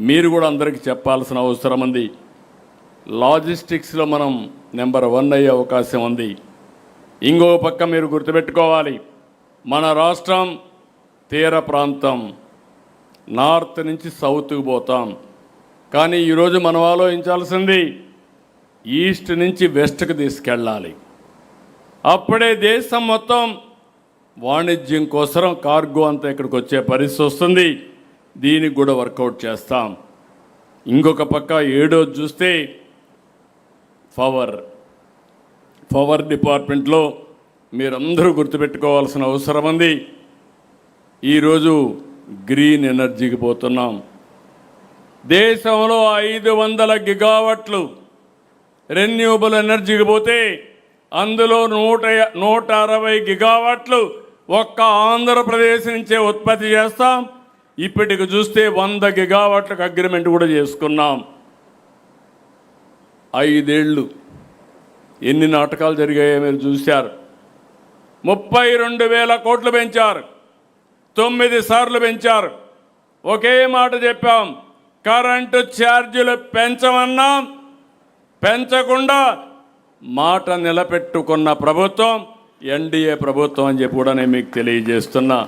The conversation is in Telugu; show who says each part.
Speaker 1: మీరు కూడా అందరికీ చెప్పాల్సిన అవసరం ఉంది. లాజిస్టిక్స్లో మనం నెంబర్ 1 అయ్యే అవకాశం ఉంది. ఇంకో పక్క మీరు గుర్తుపెట్టుకోవాలి, మన రాష్ట్రం తీర ప్రాంతం, నార్త్ నుంచి సౌత్కి పోతాం. కానీ ఈరోజు మనం ఆలోచించాల్సింది ఈస్ట్ నుంచి వెస్ట్కి తీసుకెళ్ళాలి. అప్పుడే దేశం మొత్తం వాణిజ్యం కోసం కార్గో అంతా ఇక్కడికి వచ్చే పరిస్థితి వస్తుంది. దీనికి కూడా వర్కౌట్ చేస్తాం. ఇంకొక పక్క ఏడోది చూస్తే పవర్ డిపార్ట్మెంట్లో మీరందరూ గుర్తుపెట్టుకోవాల్సిన అవసరం ఉంది. ఈరోజు గ్రీన్ ఎనర్జీకి పోతున్నాం. దేశంలో 500 గిగావాట్లు రెన్యూబుల్ ఎనర్జీకి పోతే అందులో 160 గిగావాట్లు ఒక్క ఆంధ్రప్రదేశ్ నుంచే ఉత్పత్తి చేస్తాం. ఇప్పటికి చూస్తే 100 గిగావాట్లకు అగ్రిమెంట్ కూడా చేసుకున్నాం. 5 ఏళ్ళు ఎన్ని నాటకాలు జరిగాయో మీరు చూశారు. 32,000 కోట్లు పెంచారు, 9 సార్లు పెంచారు. ఒకే మాట చెప్పాం, కరెంటు ఛార్జీలు పెంచమన్నాం, పెంచకుండా మాట నిలబెట్టుకున్న ప్రభుత్వం ఎన్డీఏ ప్రభుత్వం అని చెప్పి కూడా నేను మీకు తెలియజేస్తున్నా.